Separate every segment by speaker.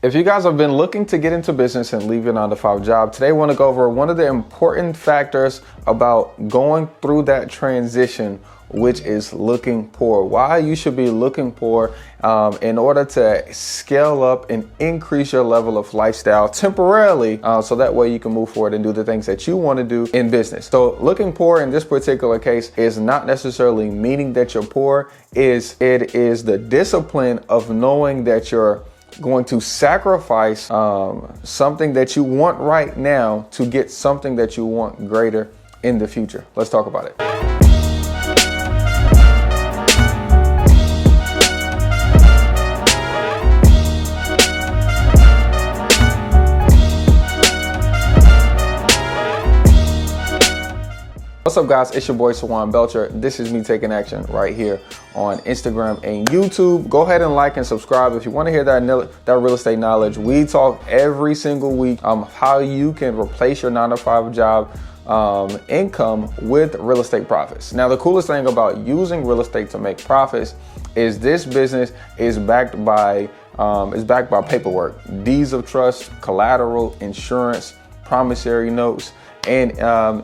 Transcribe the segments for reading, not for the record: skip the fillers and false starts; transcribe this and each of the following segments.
Speaker 1: If you guys have been looking to get into business and leave your 9-to-5 job, today I want to go over one of the important factors about going through that transition, which is looking poor. Why you should be looking poor in order to scale up and increase your level of lifestyle temporarily, so that way you can move forward and do the things that you want to do in business. So looking poor in this particular case is not necessarily meaning that you're poor. It is the discipline of knowing that you're going to sacrifice something that you want right now to get something that you want greater in the future. Let's talk about it. What's up, guys? It's your boy Sawan Belcher. This is me taking action right here on Instagram and YouTube. Go ahead and like and subscribe if you want to hear that real estate knowledge. We talk every single week how you can replace your 9-to-5 job income with real estate profits. Now, the coolest thing about using real estate to make profits is this business is backed by paperwork, deeds of trust, collateral, insurance, promissory notes, and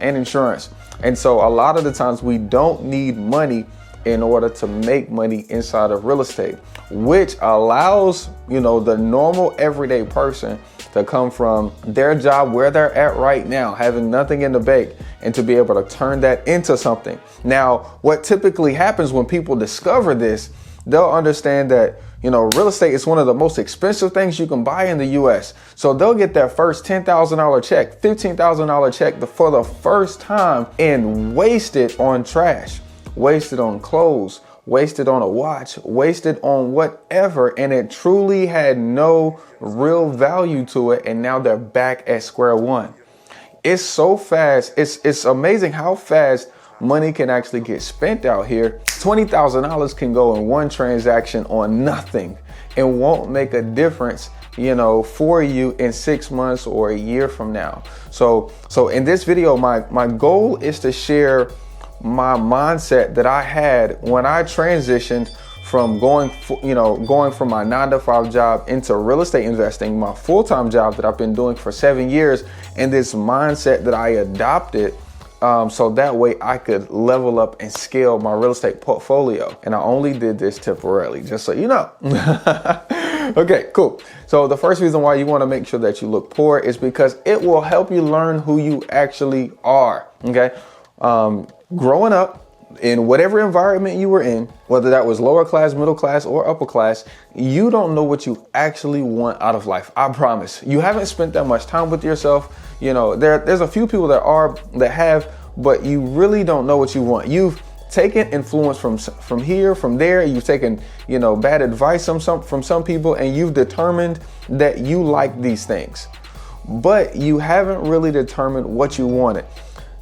Speaker 1: insurance. And so a lot of the times we don't need money in order to make money inside of real estate, which allows, the normal everyday person to come from their job where they're at right now, having nothing in the bank, and to be able to turn that into something. Now, what typically happens when people discover this, they'll understand that real estate is one of the most expensive things you can buy in the US. So they'll get their first $10,000 check, $15,000 check for the first time and waste it on trash, waste it on clothes, waste it on a watch, waste it on whatever. And it truly had no real value to it. And now they're back at square one. It's so fast. It's amazing how fast money can actually get spent out here. $20,000 can go in one transaction on nothing and won't make a difference, for you in 6 months or a year from now. So in this video, my goal is to share my mindset that I had when I transitioned from going from my 9-to-5 job into real estate investing, my full-time job that I've been doing for 7 years, and this mindset that I adopted so that way I could level up and scale my real estate portfolio. And I only did this temporarily, just so you know. Okay, cool. So the first reason why you want to make sure that you look poor is because it will help you learn who you actually are. Okay. Growing up in whatever environment you were in, whether that was lower class, middle class, or upper class, you don't know what you actually want out of life. I promise. You haven't spent that much time with yourself. There's a few people that have, but you really don't know what you want. You've taken influence from here, from there. You've taken, bad advice from some people, and you've determined that you like these things, but you haven't really determined what you wanted.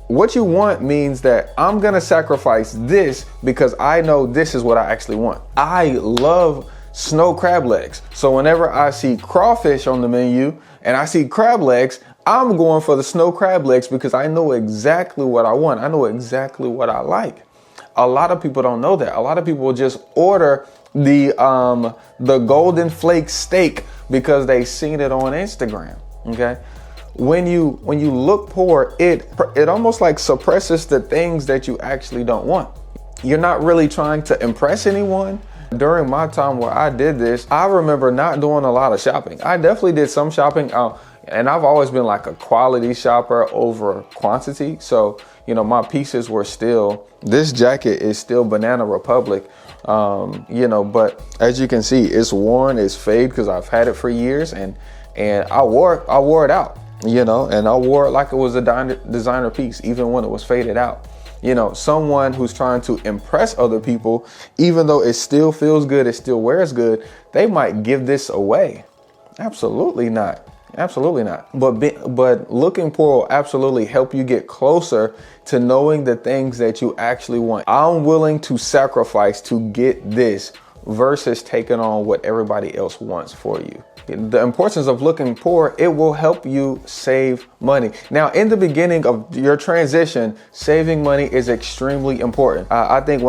Speaker 1: What you want means that I'm going to sacrifice this because I know this is what I actually want. I love snow crab legs. So whenever I see crawfish on the menu and I see crab legs, I'm going for the snow crab legs because I know exactly what I want. I know exactly what I like. A lot of people don't know that. A lot of people will just order the golden flake steak because they've seen it on Instagram. Okay. When you look poor, it almost like suppresses the things that you actually don't want. You're not really trying to impress anyone. During my time where I did this, I remember not doing a lot of shopping. I definitely did some shopping, and I've always been like a quality shopper over quantity. So, my pieces were still, this jacket is still Banana Republic, but as you can see, it's worn, it's faded because I've had it for years, and I wore it out. And I wore it like it was a designer piece, even when it was faded out. Someone who's trying to impress other people, even though it still feels good, it still wears good, they might give this away. Absolutely not. Absolutely not. But looking poor will absolutely help you get closer to knowing the things that you actually want. I'm willing to sacrifice to get this versus taking on what everybody else wants for you. the importance of looking poor, it will help you save money. Now, in the beginning of your transition, saving money is extremely important. I think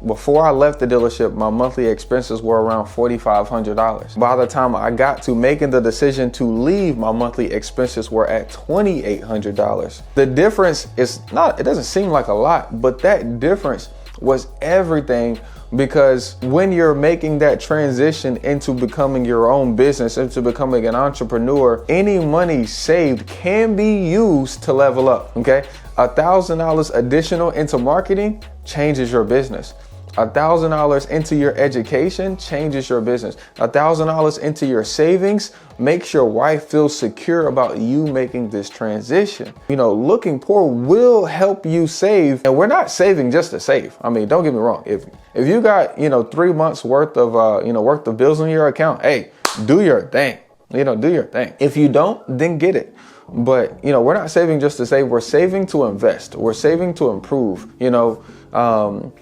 Speaker 1: before I left the dealership, my monthly expenses were around $4,500. By the time I got to making the decision to leave, my monthly expenses were at $2,800. The difference it doesn't seem like a lot, but that difference was everything. Because when you're making that transition into becoming your own business, into becoming an entrepreneur, any money saved can be used to level up, okay? $1,000 additional into marketing changes your business. $1,000 into your education changes your business. $1,000 into your savings makes your wife feel secure about you making this transition. Looking poor will help you save, and we're not saving just to save. I mean, don't get me wrong. If you got 3 months worth of bills in your account, hey, do your thing. Do your thing. If you don't, then get it. But we're not saving just to save. We're saving to invest. We're saving to improve. And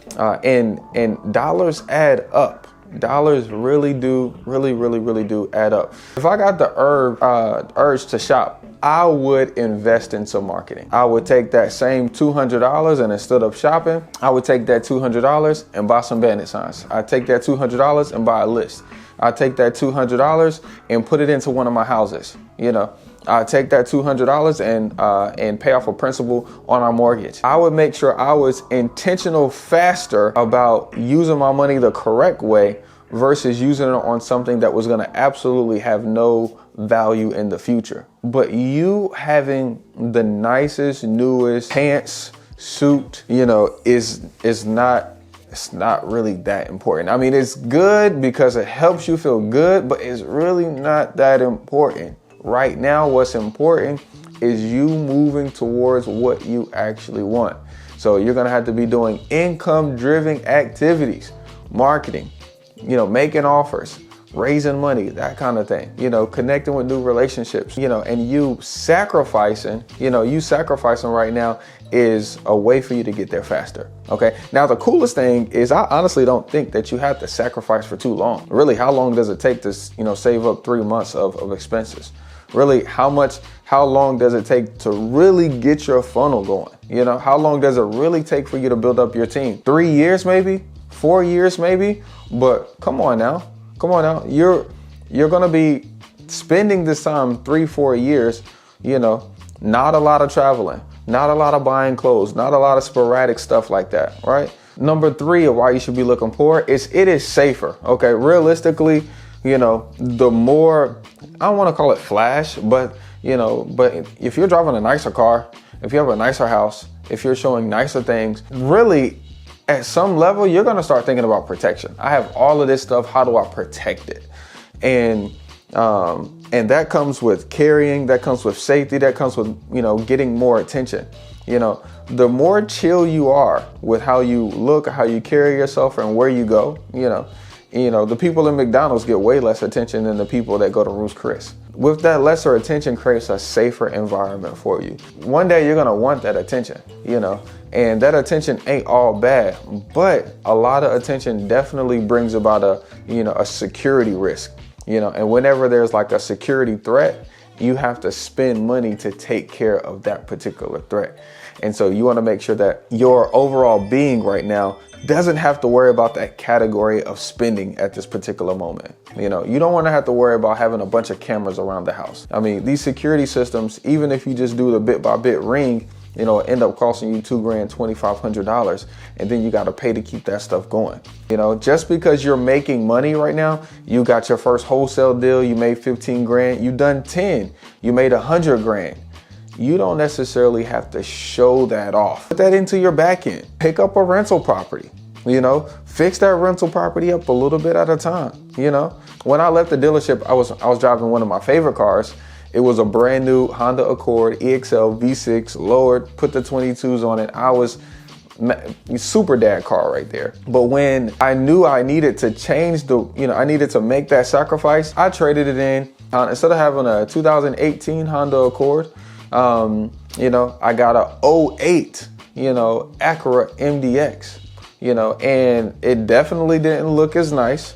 Speaker 1: dollars add up. Dollars really do add up. If I got the urge to shop, I would invest in some marketing. I would take that same $200 and instead of shopping, I would take that $200 and buy some bandit signs. I'd take that $200 and buy a list. I'd take that $200 and put it into one of my houses. I take that $200 and pay off a principal on our mortgage. I would make sure I was intentional faster about using my money the correct way versus using it on something that was going to absolutely have no value in the future. But you having the nicest, newest pants, suit, is not. It's not really that important. I mean, it's good because it helps you feel good, but it's really not that important. Right now, what's important is you moving towards what you actually want. So you're going to have to be doing income-driven activities, marketing, making offers, raising money, that kind of thing, connecting with new relationships, and you sacrificing right now is a way for you to get there faster. Okay. Now, the coolest thing is I honestly don't think that you have to sacrifice for too long. Really, how long does it take to, save up 3 months of expenses? Really, how long does it take to really get your funnel going? How long does it really take for you to build up your team? 3 years, maybe 4 years, maybe, but come on now. You're going to be spending this time 3-4 years, not a lot of traveling, not a lot of buying clothes, not a lot of sporadic stuff like that, right? Number 3 of why you should be looking poor is it is safer. Okay. Realistically, the more, I don't want to call it flash, but if you're driving a nicer car, if you have a nicer house, if you're showing nicer things, really, at some level, you're going to start thinking about protection. I have all of this stuff. How do I protect it? And that comes with carrying, that comes with safety, that comes with, getting more attention. The more chill you are with how you look, how you carry yourself and where you go, the people in McDonald's get way less attention than the people that go to Ruth's Chris. With that lesser attention creates a safer environment for you. One day you're going to want that attention, and that attention ain't all bad, but a lot of attention definitely brings about a security risk, and whenever there's like a security threat, you have to spend money to take care of that particular threat. And so you want to make sure that your overall being right now doesn't have to worry about that category of spending at this particular moment. You don't want to have to worry about having a bunch of cameras around the house. I mean, these security systems, even if you just do the bit by bit ring, end up costing you $2,000, $2,500, and then you got to pay to keep that stuff going. Just because you're making money right now, you got your first wholesale deal, you made 15 grand, you done 10, you made 100 grand. You don't necessarily have to show that off. Put that into your back end. Pick up a rental property, fix that rental property up a little bit at a time. When I left the dealership, I was driving one of my favorite cars. It was a brand new Honda Accord EXL V6, lowered, put the 22s on it. I was super dad car right there. But when I knew I needed to change I needed to make that sacrifice, I traded it in. Instead of having a 2018 Honda Accord, I got a 08, Acura MDX, and it definitely didn't look as nice.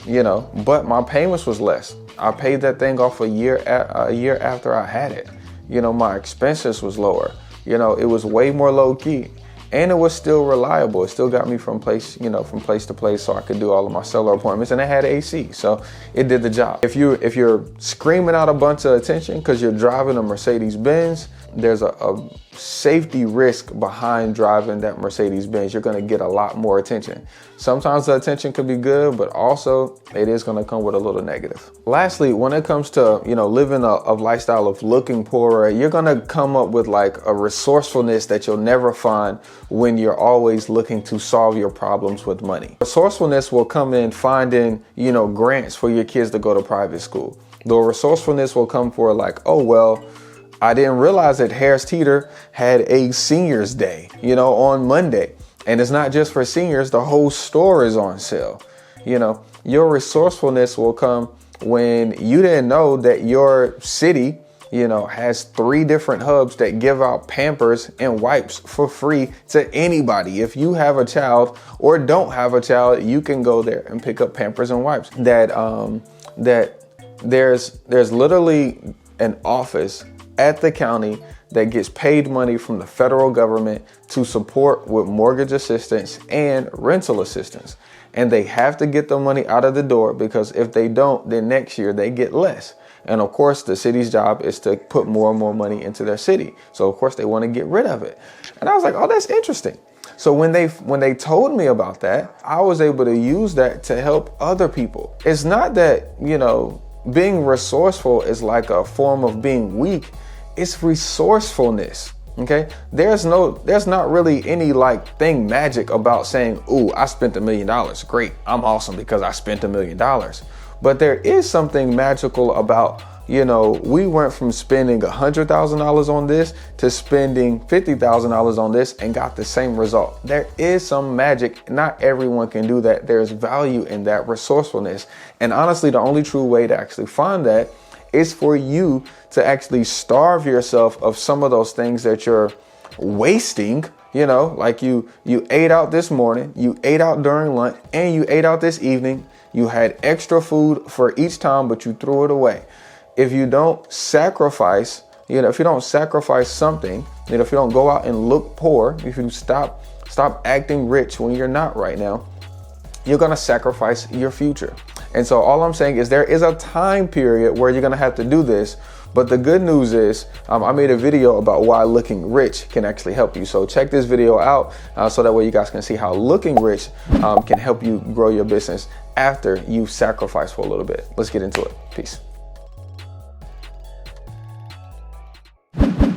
Speaker 1: you know, but my payments was less. I paid that thing off a year after I had it. You know, my expenses was lower. You know, it was way more low key. And it was still reliable. It still got me from place to place, so I could do all of my seller appointments, and it had AC, so it did the job. If you're screaming out a bunch of attention because you're driving a Mercedes-Benz, there's a safety risk behind driving that Mercedes-Benz. You're gonna get a lot more attention. Sometimes the attention could be good, but also it is gonna come with a little negative. Lastly, when it comes to, you know, living a lifestyle of looking poorer, you're gonna come up with like a resourcefulness that you'll never find when you're always looking to solve your problems with money. Resourcefulness will come in finding, you know, grants for your kids to go to private school. The resourcefulness will come for like, oh, well, I didn't realize that Harris Teeter had a seniors day, you know, on Monday. And it's not just for seniors, the whole store is on sale. You know, your resourcefulness will come when you didn't know that your city, you know, has 3 different hubs that give out Pampers and wipes for free to anybody. If you have a child or don't have a child, you can go there and pick up Pampers and wipes. That there's literally an office at the county that gets paid money from the federal government to support with mortgage assistance and rental assistance. And they have to get the money out of the door, because if they don't, then next year they get less. And of course, the city's job is to put more and more money into their city. So of course they want to get rid of it. And I was like, oh, that's interesting. So when they told me about that, I was able to use that to help other people. It's not that, you know, being resourceful is like a form of being weak. It's resourcefulness. Okay, there's not really any like thing magic about saying, ooh, I spent $1 million. Great, I'm awesome because I spent $1 million. But there is something magical about, you know, we went from spending $100,000 on this to spending $50,000 on this and got the same result. There is some magic. Not everyone can do that. There's value in that resourcefulness. And honestly, the only true way to actually find that is for you to actually starve yourself of some of those things that you're wasting. You know, like you ate out this morning, you ate out during lunch, and you ate out this evening. You had extra food for each time, but you threw it away. If you don't sacrifice, you know, if you don't sacrifice something, you know, if you don't go out and look poor, if you stop acting rich when you're not right now, you're going to sacrifice your future. And so all I'm saying is there is a time period where you're going to have to do this. But the good news is I made a video about why looking rich can actually help you. So check this video out so that way you guys can see how looking rich can help you grow your business after you sacrifice for a little bit. Let's get into it. Peace.